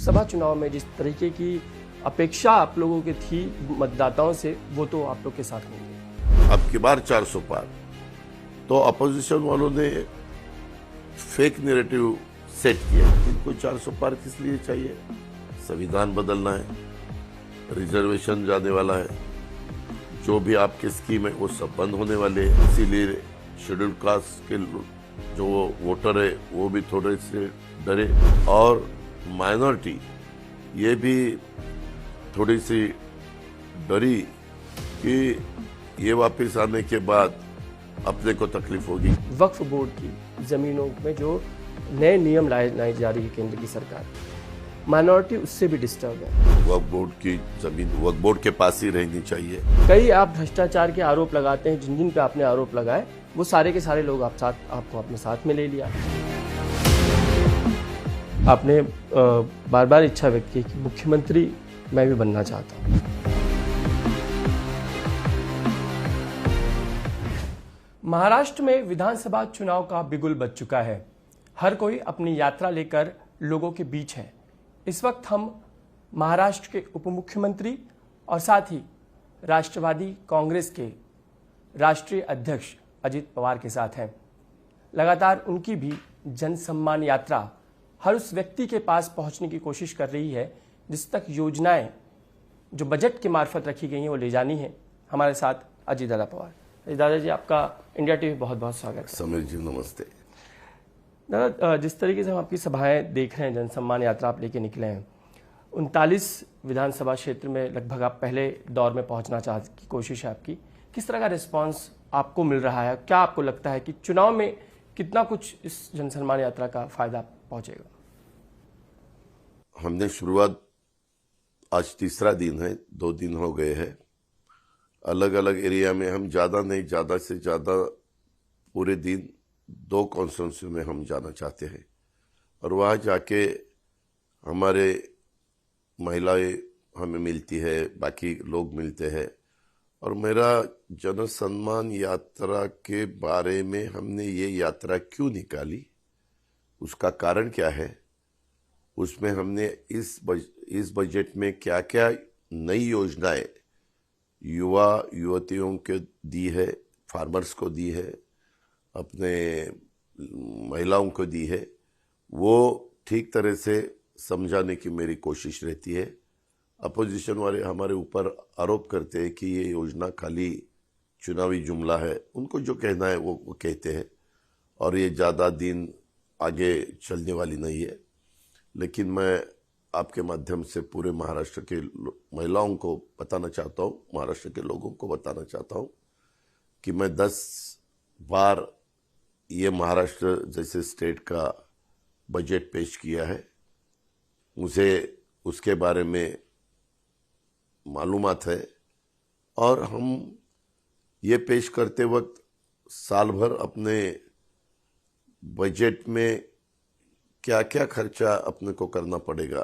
लोकसभा चुनाव में जिस तरीके की अपेक्षा आप लोगों की थी मतदाताओं से, वो तो आप लोग के साथ नहीं है। अब की बार 400 पार, तो अपोजिशन वालों ने फेक नैरेटिव सेट किया। इनको 400 पार किस लिए चाहिए? संविधान बदलना है, रिजर्वेशन जाने वाला है, जो भी आपके स्कीम है वो सब बंद होने वाले हैं। इसीलिए शेड्यूल कास्ट के जो वोटर है वो भी थोड़े से डरे, और माइनॉरिटी ये भी थोड़ी सी डरी कि ये वापस आने के बाद अपने को तकलीफ होगी। वक्फ बोर्ड की जमीनों में जो नए नियम लाई जा रही है केंद्र की सरकार, माइनॉरिटी उससे भी डिस्टर्ब है। वक्फ बोर्ड की जमीन वक्फ बोर्ड के पास ही रहनी चाहिए। कई आप भ्रष्टाचार के आरोप लगाते हैं, जिन जिन पे आपने आरोप लगाए वो सारे के सारे लोग आपको अपने साथ में ले लिया। आपने बार बार इच्छा व्यक्त की कि मुख्यमंत्री मैं भी बनना चाहता हूँ। महाराष्ट्र में विधानसभा चुनाव का बिगुल बज चुका है। हर कोई अपनी यात्रा लेकर लोगों के बीच है। इस वक्त हम महाराष्ट्र के उप मुख्यमंत्री और साथ ही राष्ट्रवादी कांग्रेस के राष्ट्रीय अध्यक्ष अजित पवार के साथ हैं। लगातार उनकी भी जन सम्मान यात्रा हर उस व्यक्ति के पास पहुंचने की कोशिश कर रही है जिस तक योजनाएं जो बजट के मार्फत रखी गई हैं वो ले जानी है। हमारे साथ अजित दादा पवार। अजित दादा जी, आपका इंडिया टीवी बहुत बहुत स्वागत है। समीर जी नमस्ते। दादा, जिस तरीके से हम आपकी सभाएं देख रहे हैं, जन सम्मान यात्रा आप लेके निकले हैं, 39 विधानसभा क्षेत्र में लगभग आप पहले दौर में पहुंचना की कोशिश है आपकी। किस तरह का रिस्पांस आपको मिल रहा है? क्या आपको लगता है कि चुनाव में कितना कुछ इस जन सम्मान यात्रा का फायदा पहुंचेगा? हमने शुरुआत, आज तीसरा दिन है, 2 दिन हो गए हैं। अलग अलग एरिया में हम ज़्यादा नहीं, ज़्यादा से ज़्यादा पूरे दिन 2 कॉन्स्टिट्यूंसी में हम जाना चाहते हैं, और वहाँ जाके हमारे महिलाएं हमें मिलती है, बाकी लोग मिलते हैं। और मेरा जन सम्मान यात्रा के बारे में हमने ये यात्रा क्यों निकाली, उसका कारण क्या है, उसमें हमने इस बजट में क्या क्या नई योजनाएं युवा युवतियों को दी है, फार्मर्स को दी है, अपने महिलाओं को दी है, वो ठीक तरह से समझाने की मेरी कोशिश रहती है। अपोजिशन वाले हमारे ऊपर आरोप करते हैं कि ये योजना खाली चुनावी जुमला है, उनको जो कहना है वो कहते हैं, और ये ज़्यादा दिन आगे चलने वाली नहीं है। लेकिन मैं आपके माध्यम से पूरे महाराष्ट्र के महिलाओं को बताना चाहता हूँ, महाराष्ट्र के लोगों को बताना चाहता हूँ कि मैं 10 बार ये महाराष्ट्र जैसे स्टेट का बजट पेश किया है। मुझे उसके बारे में मालूमात है, और हम ये पेश करते वक्त साल भर अपने बजट में क्या क्या खर्चा अपने को करना पड़ेगा,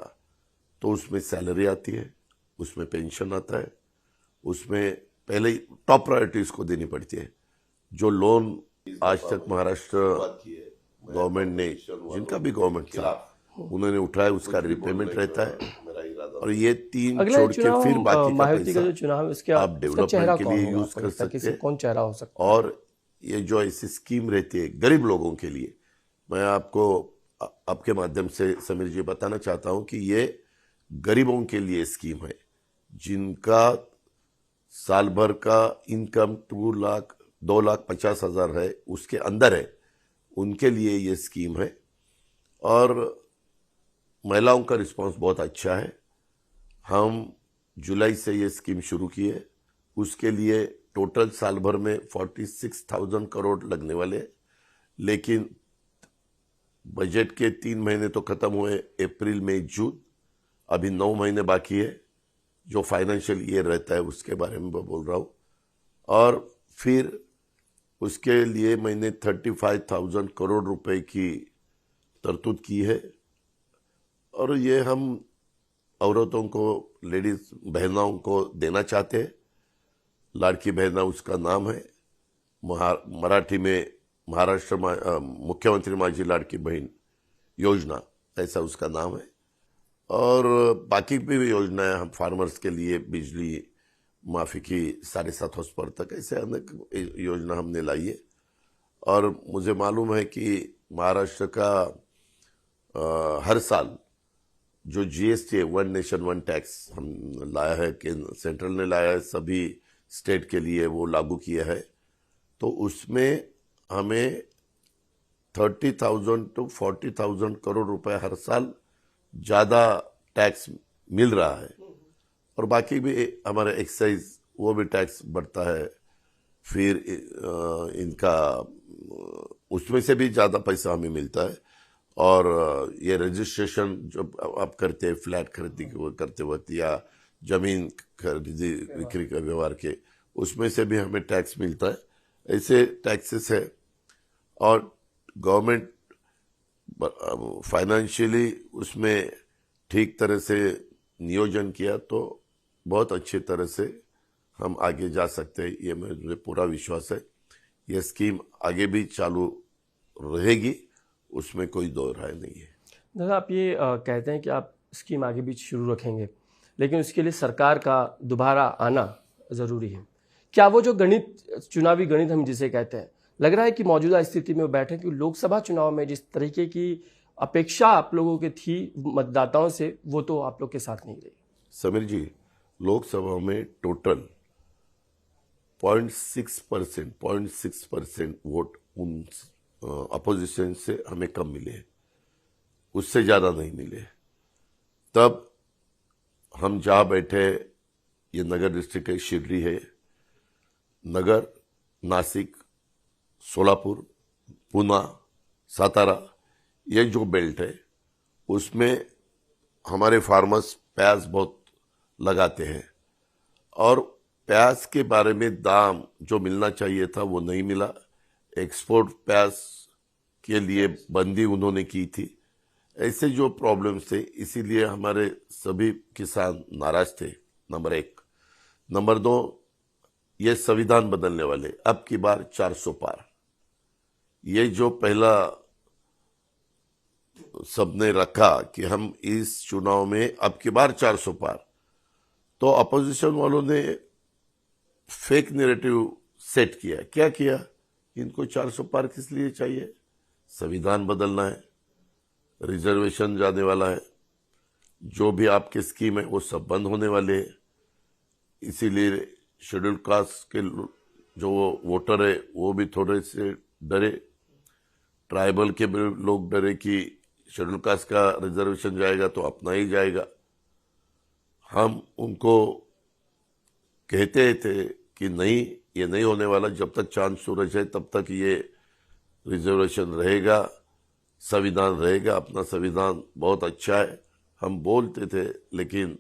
तो उसमें सैलरी आती है, उसमें पेंशन आता है, उसमें पहले टॉप प्रायोरिटीज को देनी पड़ती है। जो लोन आज तक महाराष्ट्र गवर्नमेंट ने, जिनका भी गवर्नमेंट था, उन्होंने उठाया, उसका रिपेमेंट रहता है। और ये 3 छोड़ के फिर बाकी का पैसा आप डेवलपमेंट के लिए यूज कर सकते हैं। कौन चेहरा हो सकता है? और ये जो ऐसी स्कीम रहती है गरीब लोगों के लिए, मैं आपको आपके माध्यम से समीर जी बताना चाहता हूं कि ये गरीबों के लिए स्कीम है, जिनका साल भर का इनकम 2,50,000 है, उसके अंदर है, उनके लिए ये स्कीम है। और महिलाओं का रिस्पांस बहुत अच्छा है। हम जुलाई से ये स्कीम शुरू की है, उसके लिए टोटल साल भर में 46,000 करोड़ लगने वाले, लेकिन बजट के 3 महीने तो खत्म हुए, अप्रैल मई जून, अभी 9 महीने बाकी है। जो फाइनेंशियल ईयर रहता है उसके बारे में मैं बोल रहा हूँ। और फिर उसके लिए मैंने 35,000 करोड़ रुपए की तरतूद की है, और ये हम औरतों को, लेडीज बहनों को देना चाहते हैं। लाड़की बहना उसका नाम है, मराठी में महाराष्ट्र मुख्यमंत्री माझी लाड़की बहन योजना, ऐसा उसका नाम है। और बाकी भी योजनाएं हम फार्मर्स के लिए बिजली माफी की 7.5 हॉर्स पावर तक ऐसे अनेक योजना हमने लाई है। और मुझे मालूम है कि महाराष्ट्र का हर साल जो जीएसटी है, वन नेशन वन टैक्स, हम लाया है, केंद्र सेंट्रल ने लाया है, सभी स्टेट के लिए वो लागू किया है। तो उसमें हमें 30,000 to 40,000 करोड़ रुपए हर साल ज़्यादा टैक्स मिल रहा है। और बाकी भी हमारे एक्साइज वो भी टैक्स बढ़ता है, फिर इनका उसमें से भी ज़्यादा पैसा हमें मिलता है। और ये रजिस्ट्रेशन जो आप करते हैं फ्लैट खरीदी करते वक्त या जमीन खरीदी बिक्री का व्यवहार के, उसमें से भी हमें टैक्स मिलता है। ऐसे टैक्सेस है। और गवर्नमेंट फाइनेंशियली उसमें ठीक तरह से नियोजन किया तो बहुत अच्छी तरह से हम आगे जा सकते हैं, ये मुझे पूरा विश्वास है। ये स्कीम आगे भी चालू रहेगी, उसमें कोई दो राय नहीं है। दादा, आप ये कहते हैं कि आप स्कीम आगे भी शुरू रखेंगे, लेकिन उसके लिए सरकार का दोबारा आना ज़रूरी है। क्या वो जो गणित, चुनावी गणित हम जिसे कहते हैं, लग रहा है कि मौजूदा स्थिति में वो बैठे कि लोकसभा चुनाव में जिस तरीके की अपेक्षा आप लोगों की थी मतदाताओं से, वो तो आप लोग के साथ नहीं रही। समीर जी, लोकसभा में टोटल 0.6% वोट उन अपोजिशन से हमें कम मिले, उससे ज्यादा नहीं मिले। तब हम जहां बैठे, ये नगर डिस्ट्रिक्ट है, शिर्डी है, नगर, नासिक, सोलापुर, पुणे, सातारा, ये जो बेल्ट है उसमें हमारे फार्मर्स प्याज बहुत लगाते हैं। और प्याज के बारे में दाम जो मिलना चाहिए था वो नहीं मिला। एक्सपोर्ट प्याज के लिए बंदी उन्होंने की थी। ऐसे जो प्रॉब्लम्स थे, इसीलिए हमारे सभी किसान नाराज थे, नंबर 1। नंबर 2, ये संविधान बदलने वाले अब की बार 400 पार, ये जो पहला सबने रखा कि हम इस चुनाव में अब की बार 400 पार, तो अपोजिशन वालों ने फेक नैरेटिव सेट किया। क्या किया? इनको 400 पार किस लिए चाहिए? संविधान बदलना है, रिजर्वेशन जाने वाला है, जो भी आपके स्कीम है वो सब बंद होने वाले हैं। इसीलिए शेड्यूल कास्ट के जो वोटर है वो भी थोड़े से डरे, ट्राइबल के भी लोग डरे कि शेड्यूल कास्ट का रिजर्वेशन जाएगा तो अपना ही जाएगा। हम उनको कहते थे कि नहीं, ये नहीं होने वाला, जब तक चांद सूरज है तब तक ये रिजर्वेशन रहेगा, संविधान रहेगा, अपना संविधान बहुत अच्छा है, हम बोलते थे। लेकिन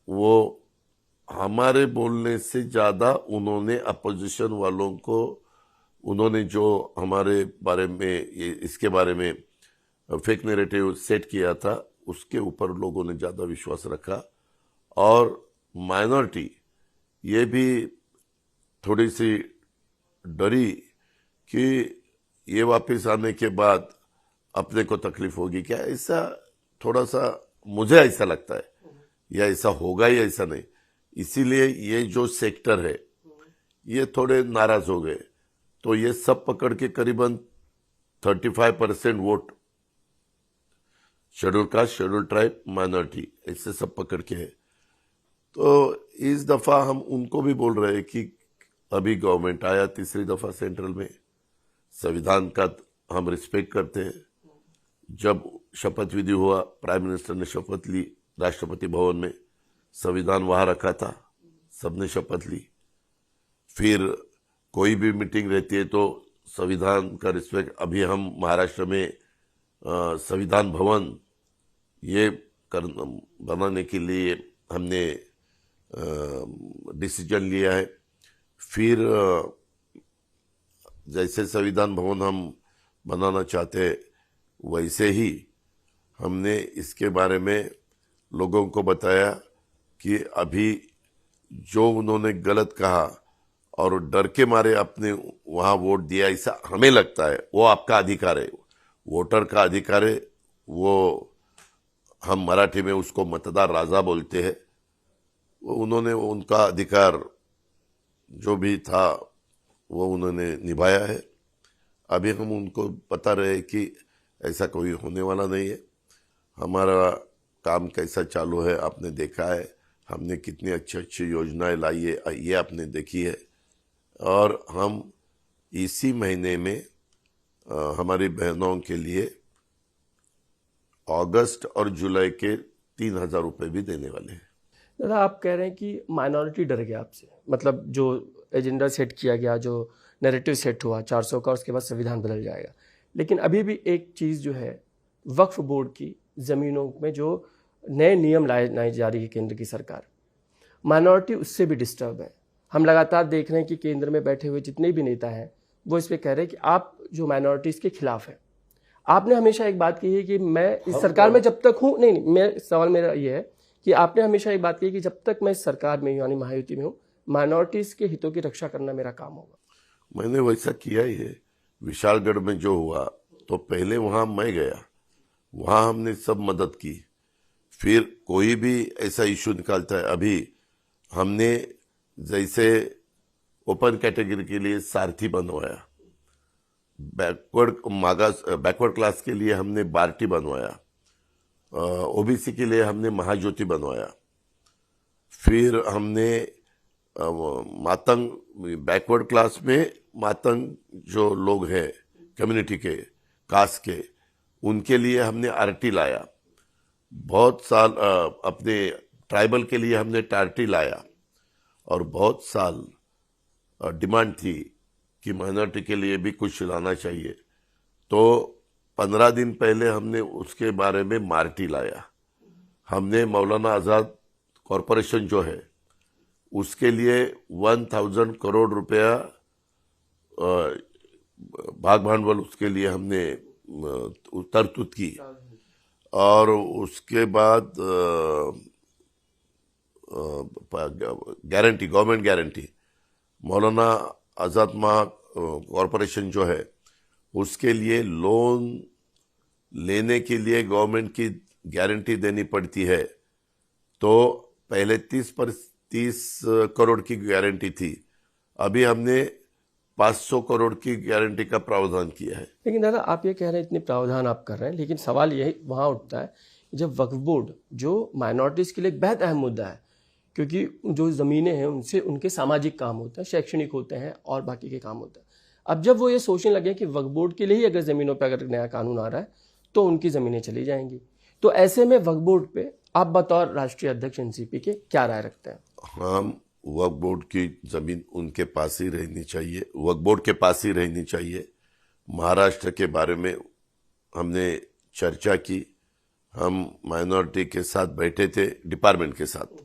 वो हमारे बोलने से ज्यादा उन्होंने अपोजिशन वालों को, उन्होंने जो हमारे बारे में इसके बारे में फेक नैरेटिव सेट किया था, उसके ऊपर लोगों ने ज्यादा विश्वास रखा। और माइनॉरिटी ये भी थोड़ी सी डरी कि ये वापस आने के बाद अपने को तकलीफ होगी क्या, ऐसा थोड़ा सा मुझे ऐसा लगता है, या ऐसा होगा ही ऐसा नहीं। इसीलिए ये जो सेक्टर है ये थोड़े नाराज हो गए। तो ये सब पकड़ के करीबन 35% vote schedule caste, schedule tribe, minority, ऐसे सब पकड़ के है। तो इस दफा हम उनको भी बोल रहे हैं कि अभी गवर्नमेंट आया तीसरी दफा सेंट्रल में, संविधान का हम रिस्पेक्ट करते हैं। जब शपथ विधि हुआ, प्राइम मिनिस्टर ने शपथ ली राष्ट्रपति भवन में, संविधान वहां रखा था, सबने शपथ ली। फिर कोई भी मीटिंग रहती है तो संविधान का रिस्पेक्ट, अभी हम महाराष्ट्र में संविधान भवन ये बनाने के लिए हमने डिसीजन लिया है। फिर जैसे संविधान भवन हम बनाना चाहते हैं, वैसे ही हमने इसके बारे में लोगों को बताया कि अभी जो उन्होंने गलत कहा और डर के मारे अपने वहां वोट दिया, ऐसा हमें लगता है, वो आपका अधिकार है, वोटर का अधिकार है, वो हम मराठी में उसको मतदार राजा बोलते हैं, उन्होंने उनका अधिकार जो भी था वो उन्होंने निभाया है। अभी हम उनको बता रहे हैं कि ऐसा कोई होने वाला नहीं है। हमारा काम कैसा चालू है आपने देखा है, हमने कितनी अच्छी अच्छी योजनाएं लाई है ये आपने देखी है। और हम इसी महीने में हमारी बहनों के लिए अगस्त और जुलाई के 3,000 रुपये भी देने वाले हैं। दादा, आप कह रहे हैं कि माइनॉरिटी डर गया आपसे, मतलब जो एजेंडा सेट किया गया, जो नैरेटिव सेट हुआ 400 का, उसके बाद संविधान बदल जाएगा। लेकिन अभी भी एक चीज़ जो है, वक्फ बोर्ड की ज़मीनों में जो नए नियम लाई जा रही है केंद्र की सरकार, माइनॉरिटी उससे भी डिस्टर्ब है। हम लगातार देख रहे हैं कि केंद्र में बैठे हुए जितने भी नेता हैं वो इस पे कह रहे हैं कि आप जो माइनॉरिटीज़ के खिलाफ है। आपने हमेशा एक बात कही है कि मैं इस सरकार में जब तक हूँ, नहीं, मैं सवाल मेरा ये है कि आपने हमेशा एक बात कही कि जब तक मैं इस सरकार में हूँ, यानी महायुति में हूँ, माइनॉरिटीज़ के हितों की रक्षा करना मेरा काम होगा। मैंने वैसा किया ही है। विशालगढ़ में जो हुआ तो पहले वहां मैं गया, वहां हमने सब मदद की। फिर कोई भी ऐसा इशू निकालता है, अभी हमने जैसे ओपन कैटेगरी के लिए सारथी बनवाया, बैकवर्ड क्लास के लिए हमने बार्टी बनवाया, ओबीसी के लिए हमने महाज्योति बनवाया। फिर हमने मातंग, बैकवर्ड क्लास में मातंग जो लोग हैं कम्युनिटी के, कास्ट के, उनके लिए हमने आरटी लाया। बहुत साल अपने ट्राइबल के लिए हमने टारटी लाया। और बहुत साल डिमांड थी कि माइनॉरिटी के लिए भी कुछ लाना चाहिए, तो 15 दिन पहले हमने उसके बारे में मार्टी लाया। हमने मौलाना आज़ाद कॉरपोरेशन जो है उसके लिए 1,000 करोड़ रुपया भाग भांडवल उसके लिए हमने तरतूद की। और उसके बाद गारंटी, गवर्नमेंट गारंटी, मौलाना आज़ाद कॉरपोरेशन जो है उसके लिए लोन लेने के लिए गवर्नमेंट की गारंटी देनी पड़ती है। तो पहले 30 करोड़ की गारंटी थी, अभी हमने 500 करोड़ की गारंटी का प्रावधान किया है। लेकिन दादा, आप ये कह रहे हैं इतने प्रावधान आप कर रहे हैं, लेकिन सवाल यही वहाँ उठता है जब वक्फ बोर्ड जो माइनॉरिटीज़ के लिए एक बेहद अहम मुद्दा है, क्योंकि जो ज़मीनें हैं उनसे उनके सामाजिक काम होते हैं, शैक्षणिक होते हैं और बाकी के काम होते हैं। अब जब वो ये सोचने लगे कि वक्फ बोर्ड के लिए ही अगर ज़मीनों पर अगर नया कानून आ रहा है तो उनकी ज़मीनें चली जाएंगी, तो ऐसे में वक्फ बोर्ड पे आप बतौर राष्ट्रीय अध्यक्ष एनसीपी के क्या राय रखते हैं? हम वक्फ बोर्ड की ज़मीन उनके पास ही रहनी चाहिए, वक्फ बोर्ड के पास ही रहनी चाहिए। महाराष्ट्र के बारे में हमने चर्चा की, हम माइनॉरिटी के साथ बैठे थे, डिपार्टमेंट के साथ,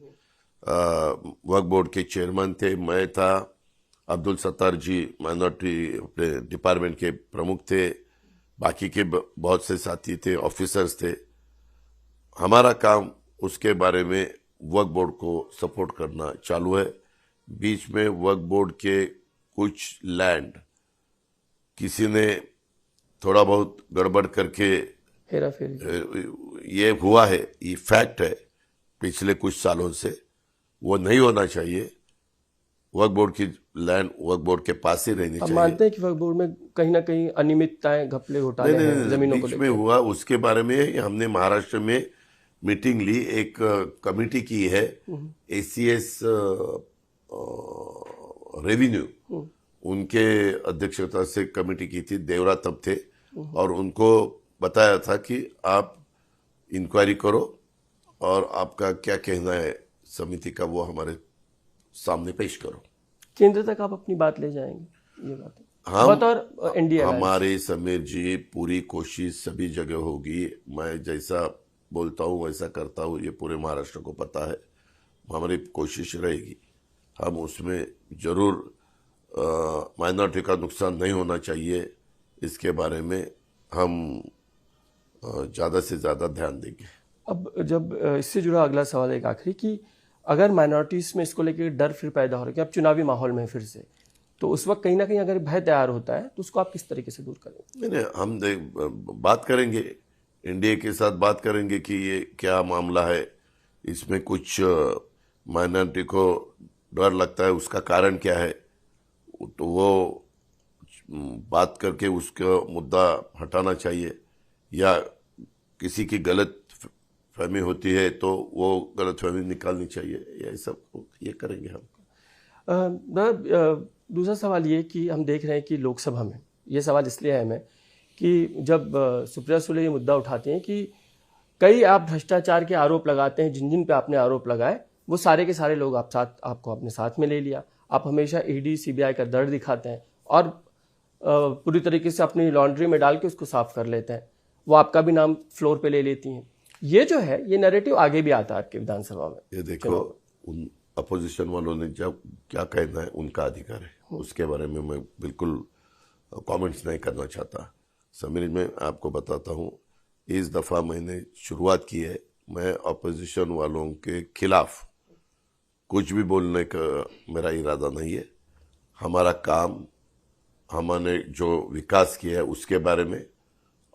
वक्फ बोर्ड के चेयरमैन थे, मैं था, अब्दुल सत्तार जी माइनॉरिटी अपने डिपार्टमेंट के प्रमुख थे, बाकी के बहुत से साथी थे, ऑफिसर्स थे। हमारा काम उसके बारे में वक्फ बोर्ड को सपोर्ट करना चालू है। बीच में वक्फ बोर्ड के कुछ लैंड किसी ने थोड़ा बहुत गड़बड़ करके हेरा फेरी ये हुआ है, ये फैक्ट है पिछले कुछ सालों से, वो नहीं होना चाहिए। वक्फ बोर्ड की लैंड वक्फ बोर्ड के पास ही रहनी चाहिए। मानते हैं कि वक्फ बोर्ड में कहीं ना कहीं अनियमितताएं, घपले, घोटाले हैं जमीनों को बीच में हुआ, उसके बारे में हमने महाराष्ट्र में मीटिंग ली, एक कमेटी की है, ACS रेवेन्यू, उनके अध्यक्षता से कमेटी की थी, देवरा तब थे, और उनको बताया था कि आप इंक्वायरी करो और आपका क्या कहना है समिति का वो हमारे सामने पेश करो। केंद्र तक आप अपनी बात ले जाएंगे, ये बात है? हम इंडिया हमारे समीर जी पूरी कोशिश सभी जगह होगी। मैं जैसा बोलता हूँ वैसा करता हूँ, ये पूरे महाराष्ट्र को पता है। हमारी कोशिश रहेगी, हम उसमें जरूर माइनॉरिटी का नुकसान नहीं होना चाहिए, इसके बारे में हम ज़्यादा से ज़्यादा ध्यान देंगे। अब जब इससे जुड़ा अगला सवाल एक आखिरी, कि अगर माइनॉरिटीज़ में इसको लेकर डर फिर पैदा हो रहा है कि अब चुनावी माहौल में फिर से, तो उस वक्त कहीं ना कहीं अगर भय तैयार होता है तो उसको आप किस तरीके से दूर करेंगे? नहीं, हम बात करेंगे एनडीए के साथ बात करेंगे कि ये क्या मामला है, इसमें कुछ माइनॉरिटी को डर लगता है, उसका कारण क्या है, तो वो बात करके उसका मुद्दा हटाना चाहिए, या किसी की गलत फहमी होती है तो वो गलत फहमी निकालनी चाहिए, ये सब ये करेंगे हम। दूसरा सवाल ये कि हम देख रहे हैं कि लोकसभा में ये सवाल इसलिए है हमें कि जब सुप्रिया सुले ये मुद्दा उठाते हैं कि कई आप भ्रष्टाचार के आरोप लगाते हैं, जिन जिन पे आपने आरोप लगाए वो सारे के सारे लोग आपको अपने साथ में ले लिया, आप हमेशा ईडी सीबीआई का दर्द दिखाते हैं और पूरी तरीके से अपनी लॉन्ड्री में डाल के उसको साफ कर लेते हैं, वो आपका भी नाम फ्लोर पे ले लेती हैं। ये जो है ये नैरेटिव आगे भी आता है आपके विधानसभा में। ये देखो, उन अपोजिशन वालों ने जब क्या कहना है उनका अधिकार है, उसके बारे में मैं बिल्कुल कमेंट्स नहीं करना चाहता। समीर, मैं आपको बताता हूँ, इस दफ़ा मैंने शुरुआत की है, मैं अपोजिशन वालों के खिलाफ कुछ भी बोलने का मेरा इरादा नहीं है। हमारा काम, हमने जो विकास किया है उसके बारे में,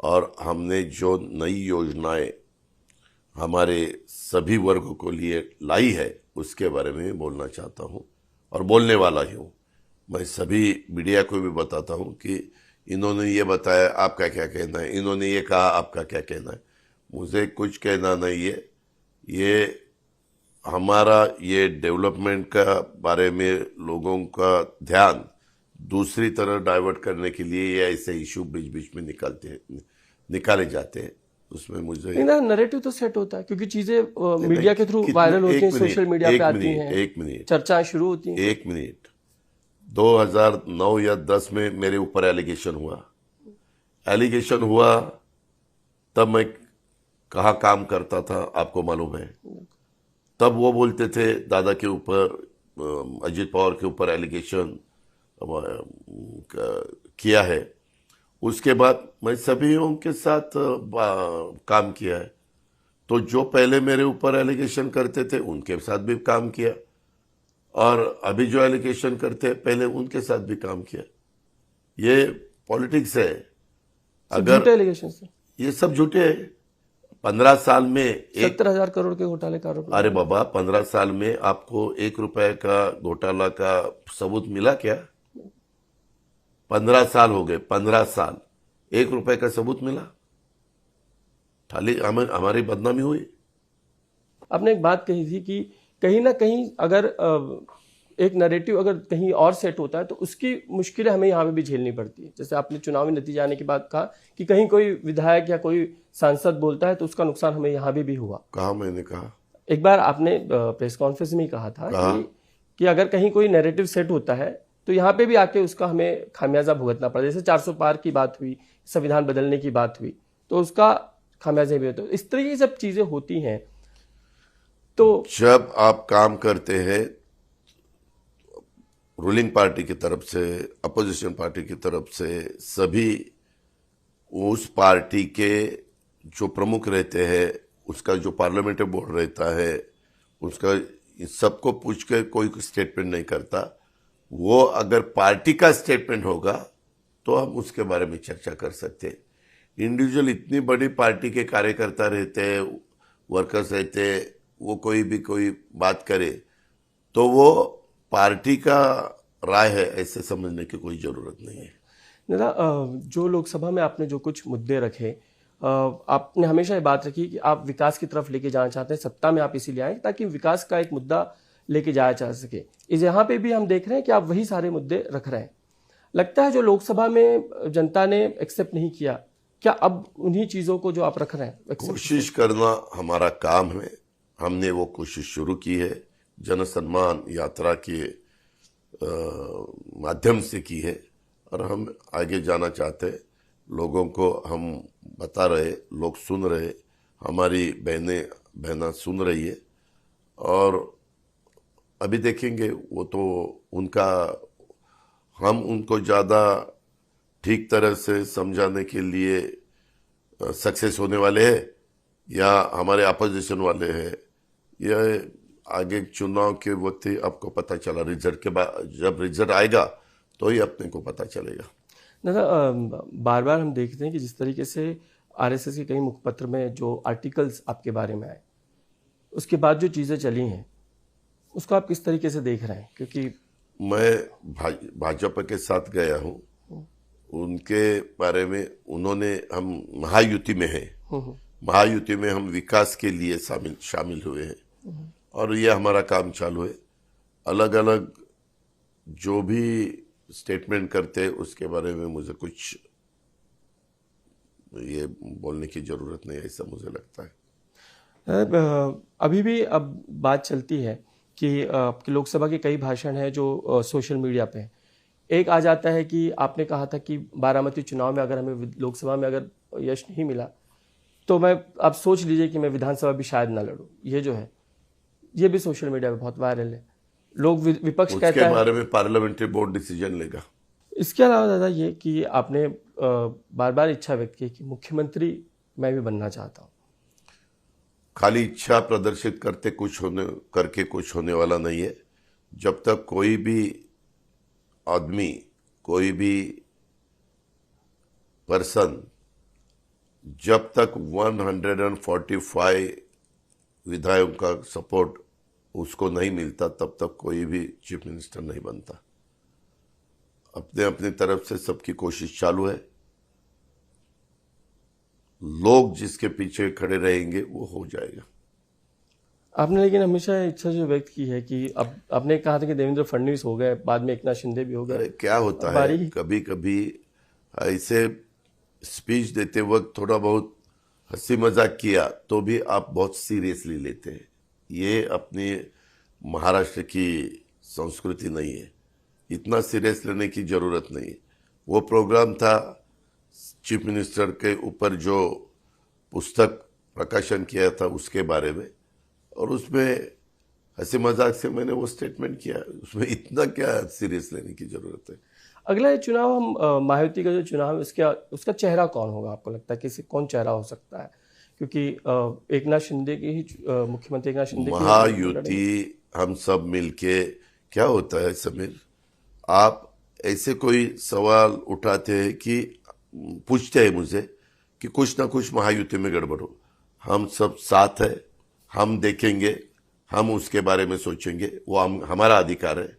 और हमने जो नई योजनाएं हमारे सभी वर्गों को लिए लाई है उसके बारे में बोलना चाहता हूं, और बोलने वाला ही हूं। मैं सभी मीडिया को भी बताता हूं कि इन्होंने ये बताया, आपका क्या कहना है, इन्होंने ये कहा, आपका क्या कहना है। मुझे कुछ कहना नहीं है। ये हमारा ये डेवलपमेंट का बारे में लोगों का ध्यान दूसरी तरह डाइवर्ट करने के लिए ये ऐसे इशू बीच बीच में निकाले जाते हैं। उसमें मुझे नैरेटिव तो सेट होता है क्योंकि चीजें मीडिया के थ्रू वायरल होती हैं, सोशल मीडिया पे आती हैं, एक मिनट चर्चाएं शुरू होती हैं। एक मिनट 2009 या 10 में मेरे ऊपर एलिगेशन हुआ, तब मैं कहाँ काम करता था आपको मालूम है। तब वो बोलते थे दादा के ऊपर, अजित पवार के ऊपर एलिगेशन किया है। उसके बाद मैं सभी के साथ काम किया है, तो जो पहले मेरे ऊपर एलिगेशन करते थे उनके साथ भी काम किया, और अभी जो एलिगेशन करते हैं पहले उनके साथ भी काम किया। ये पॉलिटिक्स है। अगर एलिगेशन से ये सब झूठे हैं। 15 साल में 70,000 करोड़ के घोटाले का आरोप। अरे बाबा, 15 साल में आपको 1 रुपए का घोटाला का सबूत मिला क्या? 15 साल हो गए, 15 साल, 1 रुपए का सबूत मिला? खाली हमारी बदनामी हुई। आपने एक बात कही थी कि कहीं ना कहीं अगर एक नैरेटिव अगर कहीं और सेट होता है तो उसकी मुश्किलें हमें यहाँ पे भी झेलनी पड़ती है। जैसे आपने चुनावी नतीजे आने के बाद कहा कि कहीं कोई विधायक या कोई सांसद बोलता है तो उसका नुकसान हमें यहाँ भी हुआ। कहा मैंने कहा, एक बार आपने प्रेस कॉन्फ्रेंस में ही कहा था कि अगर कहीं कोई नैरेटिव सेट होता है तो यहाँ पे भी आके उसका हमें खामियाजा भुगतना पड़ा। जैसे 400 पार की बात हुई, संविधान बदलने की बात हुई, तो उसका खामियाजा भी होता है। इस तरह की सब चीजें होती हैं। तो जब आप काम करते हैं रूलिंग पार्टी की तरफ से, अपोजिशन पार्टी की तरफ से, सभी उस पार्टी के जो प्रमुख रहते हैं, उसका जो पार्लियामेंट्री बोर्ड रहता है, उसका सबको पूछ के कोई स्टेटमेंट नहीं करता। वो अगर पार्टी का स्टेटमेंट होगा तो हम उसके बारे में चर्चा कर सकते हैं। इंडिविजुअल इतनी बड़ी पार्टी के कार्यकर्ता रहते हैं, वर्कर्स रहते हैं, वो कोई बात करे तो वो पार्टी का राय है ऐसे समझने की कोई जरूरत नहीं है। दादा, जो लोकसभा में आपने जो कुछ मुद्दे रखे, आपने हमेशा ये बात रखी कि आप विकास की तरफ लेके जाना चाहते हैं, सत्ता में आप इसीलिए आए ताकि विकास का एक मुद्दा लेके जाया जा सके। इस यहाँ पे भी हम देख रहे हैं कि आप वही सारे मुद्दे रख रहे हैं। लगता है जो लोकसभा में जनता ने एक्सेप्ट नहीं किया, क्या अब उन्हीं चीजों को जो आप रख रहे हैं कोशिश करना हमारा काम है। हमने वो कोशिश शुरू की है, जन सम्मान यात्रा के माध्यम से की है, और हम आगे जाना चाहते हैं। लोगों को हम बता रहे, लोग सुन रहे, हमारी बहना सुन रही है, और अभी देखेंगे वो तो उनका, हम उनको ज़्यादा ठीक तरह से समझाने के लिए सक्सेस होने वाले हैं या हमारे अपोजिशन वाले हैं, यह आगे चुनाव के वक्त ही आपको पता चला। रिजल्ट के बाद जब रिजल्ट आएगा तो ही अपने को पता चलेगा। दादा, बार बार हम देखते हैं कि जिस तरीके से आरएसएस के कई मुखपत्र में जो आर्टिकल्स आपके बारे में आए, उसके बाद जो चीज़ें चली हैं उसको आप किस तरीके से देख रहे हैं? क्योंकि मैं भाजपा के साथ गया हूँ, उनके बारे में उन्होंने, हम महायुति में हैं, महायुति में हम विकास के लिए शामिल हुए हैं और ये हमारा काम चालू है। अलग अलग जो भी स्टेटमेंट करते हैं उसके बारे में मुझे कुछ ये बोलने की जरूरत नहीं है, ऐसा मुझे लगता है। अभी भी अब बात चलती है कि आपके लोकसभा के कई भाषण हैं जो सोशल मीडिया पे हैं। एक आ जाता है कि आपने कहा था कि बारामती चुनाव में अगर हमें लोकसभा में अगर यश नहीं मिला तो मैं, आप सोच लीजिए कि मैं विधानसभा भी शायद ना लड़ूं। ये जो है ये भी सोशल मीडिया पे बहुत वायरल है। लोग विपक्ष कहता है उसके बारे में पार्लियामेंट्री बोर्ड डिसीजन लेगा। इसके अलावा दादा ये कि आपने बार बार इच्छा व्यक्त की कि मुख्यमंत्री मैं भी बनना चाहता हूँ। खाली इच्छा प्रदर्शित करके कुछ होने वाला नहीं है। जब तक कोई भी आदमी, कोई भी पर्सन जब तक 145 विधायकों का सपोर्ट उसको नहीं मिलता तब तक कोई भी चीफ मिनिस्टर नहीं बनता। अपने अपनी तरफ से सबकी कोशिश चालू है। लोग जिसके पीछे खड़े रहेंगे वो हो जाएगा। आपने लेकिन हमेशा इच्छा जो व्यक्त की है कि अब आपने कहा था कि देवेंद्र फडणवीस हो गए, बाद में एकनाथ शिंदे भी हो गए। क्या होता है, कभी कभी ऐसे स्पीच देते वक्त थोड़ा बहुत हंसी मजाक किया तो भी आप बहुत सीरियसली लेते हैं। ये अपनी महाराष्ट्र की संस्कृति नहीं है, इतना सीरियस लेने की जरूरत नहीं है। वो प्रोग्राम था चीफ मिनिस्टर के ऊपर जो पुस्तक प्रकाशन किया था उसके बारे में, और उसमें हंसी मजाक से मैंने वो स्टेटमेंट किया। उसमें इतना क्या सीरियस लेने की जरूरत है। अगला ये चुनाव, हम महायुति का जो चुनाव है उसका चेहरा कौन होगा? आपको लगता है कि कौन चेहरा हो सकता है? क्योंकि एकनाथ शिंदे की ही मुख्यमंत्री एकनाथ शिंदे की महायुति हम सब मिलके, क्या होता है समीर, आप ऐसे कोई सवाल उठाते हैं कि पूछते हैं मुझे कि कुछ ना कुछ महायुति में गड़बड़ हो। हम सब साथ है, हम देखेंगे, हम उसके बारे में सोचेंगे, वो हमारा अधिकार है,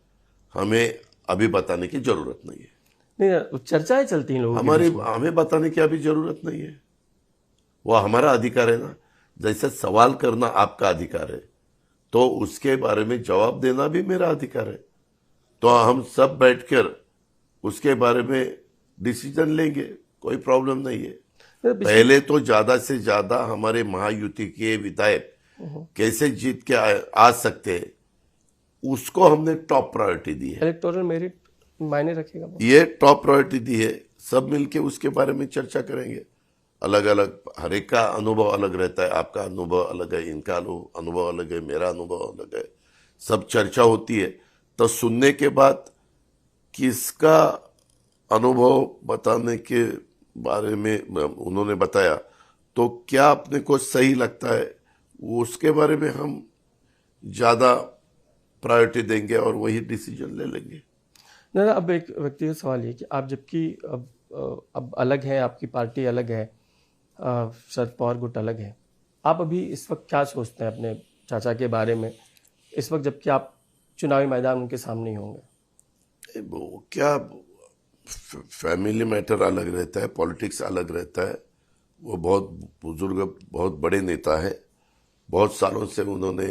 हमें अभी बताने की जरूरत नहीं है। नहीं, चर्चाएं चलती हैं लोगों हमें बताने की अभी जरूरत नहीं है, वो हमारा अधिकार है ना। जैसे सवाल करना आपका अधिकार है तो उसके बारे में जवाब देना भी मेरा अधिकार है। तो हम सब बैठकर उसके बारे में डिसीजन लेंगे, कोई प्रॉब्लम नहीं है। पहले तो ज्यादा से ज्यादा हमारे महायुति के विधायक कैसे जीत के आ सकते हैं उसको हमने टॉप प्रायोरिटी दी है। इलेक्टोरल मेरिट मायने रखेगा, ये टॉप प्रायोरिटी दी है। सब मिलके उसके बारे में चर्चा करेंगे। अलग अलग, हर एक का अनुभव अलग रहता है। आपका अनुभव अलग है, इनका अनुभव अलग है, मेरा अनुभव अलग है। सब चर्चा होती है तो सुनने के बाद किसका अनुभव बताने के बारे में उन्होंने बताया तो क्या अपने को सही लगता है उसके बारे में हम ज्यादा प्रायोरिटी देंगे और वही डिसीजन ले लेंगे। ना, अब एक व्यक्तिगत सवाल ये कि आप जबकि अब अलग हैं, आपकी पार्टी अलग है, शरद पवार गुट अलग है, आप अभी इस वक्त क्या सोचते हैं अपने चाचा के बारे में इस वक्त, जबकि आप चुनावी मैदान उनके सामने ही होंगे? वो क्या, फैमिली मैटर अलग रहता है, पॉलिटिक्स अलग रहता है। वो बहुत बुजुर्ग, बहुत बड़े नेता है। बहुत सालों से उन्होंने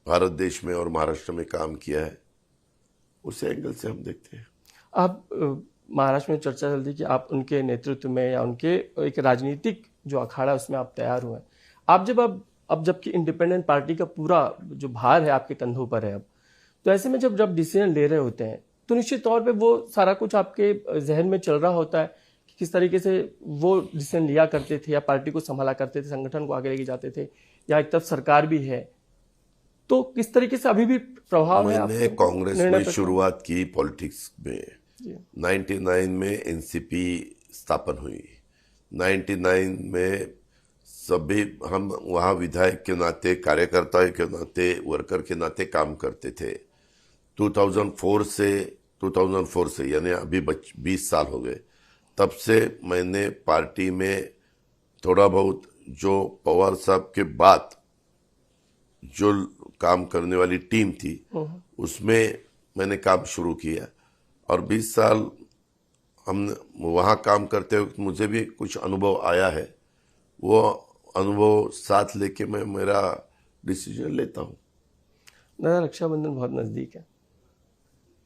भारत देश में और महाराष्ट्र में काम किया है। उस एंगल से हम देखते हैं। आप महाराष्ट्र में चर्चा चलती कि आप उनके नेतृत्व में या उनके एक राजनीतिक जो अखाड़ा उसमें आप तैयार हुए। आप अब जबकि इंडिपेंडेंट पार्टी का पूरा जो भार है आपके कंधों पर है अब, तो ऐसे में जब डिसीजन ले रहे होते हैं तो निश्चित तौर पे वो सारा कुछ आपके जहन में चल रहा होता है कि किस तरीके से वो डिसीजन लिया करते थे या पार्टी को संभाला करते थे, संगठन को आगे लेके जाते थे, या एक तरफ सरकार भी है, तो किस तरीके से अभी भी प्रभाव है? मैंने कांग्रेस में शुरुआत की पॉलिटिक्स में 99 में एनसीपी स्थापन हुई। 99 में सभी हम वहाँ विधायक के नाते, कार्यकर्ता के नाते, वर्कर के नाते काम करते थे। 2004 से यानी अभी 20 साल हो गए, तब से मैंने पार्टी में थोड़ा बहुत जो पवार साहब के बाद जो काम करने वाली टीम थी उसमें मैंने काम शुरू किया और 20 साल हम वहाँ काम करते वक्त मुझे भी कुछ अनुभव आया है। वो अनुभव साथ लेके मैं मेरा डिसीजन लेता हूँ। दादा, रक्षाबंधन बहुत नज़दीक है,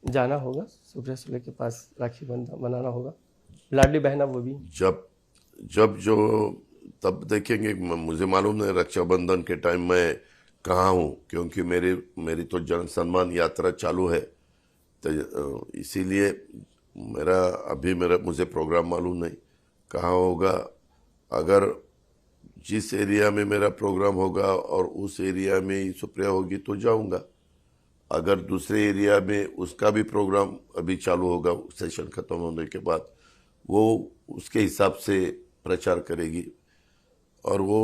जाना होगा सुब्रह सुले के पास, राखी बनाना होगा, लाडली बहना वो भी। जब जो तब देखेंगे। मुझे मालूम नहीं रक्षाबंधन के टाइम मैं कहाँ हूँ, क्योंकि मेरी तो जन सम्मान यात्रा चालू है, तो इसीलिए मुझे प्रोग्राम मालूम नहीं कहाँ होगा। अगर जिस एरिया में मेरा प्रोग्राम होगा और उस एरिया में ही सुप्रिया होगी तो जाऊंगा। अगर दूसरे एरिया में उसका भी प्रोग्राम अभी चालू होगा सेशन खत्म होने के बाद, वो उसके हिसाब से प्रचार करेगी। और वो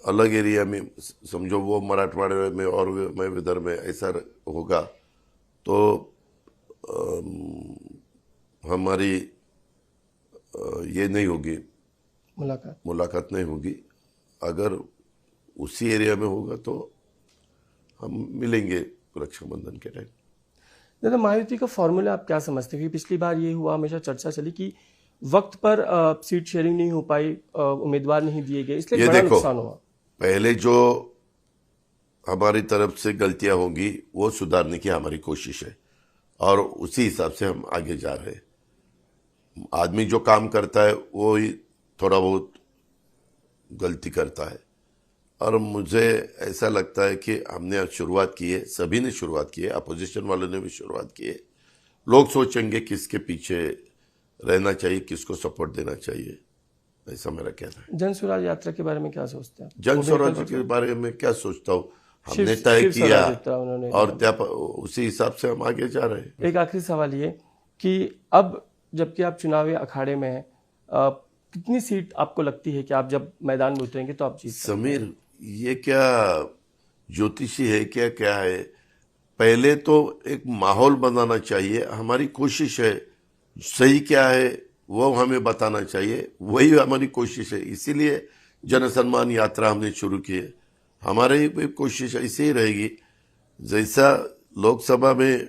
अलग एरिया में समझो वो मराठवाड़े में और मैं विदर्भ में ऐसा होगा तो हमारी ये नहीं होगी, मुलाकात नहीं होगी। अगर उसी एरिया में होगा तो हम मिलेंगे रक्षाबंधन के टाइम। दादा, महायुति का फॉर्मूला आप क्या समझते हैं? पिछली बार ये हुआ, हमेशा चर्चा चली कि वक्त पर सीट शेयरिंग नहीं हो पाई, उम्मीदवार नहीं दिए गए, इसलिए बड़ा नुकसान हुआ। पहले जो हमारी तरफ से गलतियां होंगी वो सुधारने की हमारी कोशिश है और उसी हिसाब से हम आगे जा रहे हैं। आदमी जो काम करता है वो ही थोड़ा बहुत गलती करता है और मुझे ऐसा लगता है कि हमने आज शुरुआत की है, सभी ने शुरुआत की है, अपोजिशन वालों ने भी शुरुआत की है। लोग सोचेंगे किसके पीछे रहना चाहिए, किसको सपोर्ट देना चाहिए, ऐसा मेरा कहना है। जन स्वराज यात्रा के बारे में क्या सोचते हैं? जन स्वराज के बारे में क्या सोचता हूँ, हमने तय किया और उसी हिसाब से हम आगे जा रहे हैं। एक आखिरी सवाल ये कि अब जबकि आप चुनावी अखाड़े में हैं, कितनी सीट आपको लगती है कि आप जब मैदान में उतरेंगे तो आप जीत सकते हैं? समीर, ये क्या ज्योतिषी है क्या है? पहले तो एक माहौल बनाना चाहिए। हमारी कोशिश है, सही क्या है वो हमें बताना चाहिए, वही हमारी कोशिश है। इसीलिए जन सम्मान यात्रा हमने शुरू की है। हमारी भी कोशिश ऐसे ही रहेगी। जैसा लोकसभा में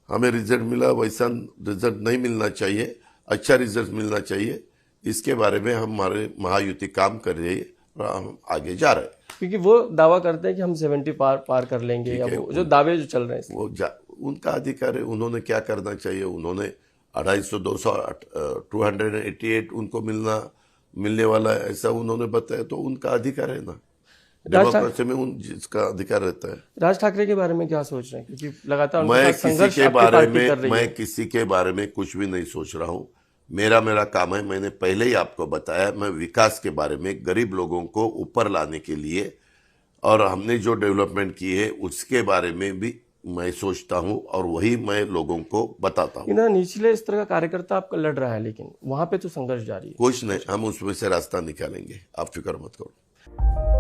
हमें रिजल्ट मिला वैसा रिजल्ट नहीं मिलना चाहिए, अच्छा रिजल्ट मिलना चाहिए। इसके बारे में हमारे महायुति काम कर रही है और हम आगे जा रहे हैं। क्योंकि वो दावा करते हैं कि हम 70 पार कर लेंगे, या वो जो दावे जो चल रहे हैं वो उनका अधिकार है। उन्होंने क्या करना चाहिए, उन्होंने 250, 200, 288 उनको मिलने वाला है ऐसा उन्होंने बताया, तो उनका अधिकार है ना। डेमोक्रेसी में जिसका अधिकार रहता है। राज ठाकरे के बारे में क्या सोच रहे हैं? क्योंकि लगातार मैं किसी के बारे में कुछ भी नहीं सोच रहा हूँ। मेरा काम है, मैंने पहले ही आपको बताया, मैं विकास के बारे में, गरीब लोगों को ऊपर लाने के लिए और हमने जो डेवलपमेंट की है उसके बारे में भी मैं सोचता हूँ और वही मैं लोगों को बताता हूँ। निचले इस तरह का कार्यकर्ता आपका लड़ रहा है, लेकिन वहां पे तो संघर्ष जारी है। कुछ नहीं, हम उसमें से रास्ता निकालेंगे, आप फिक्र मत करो।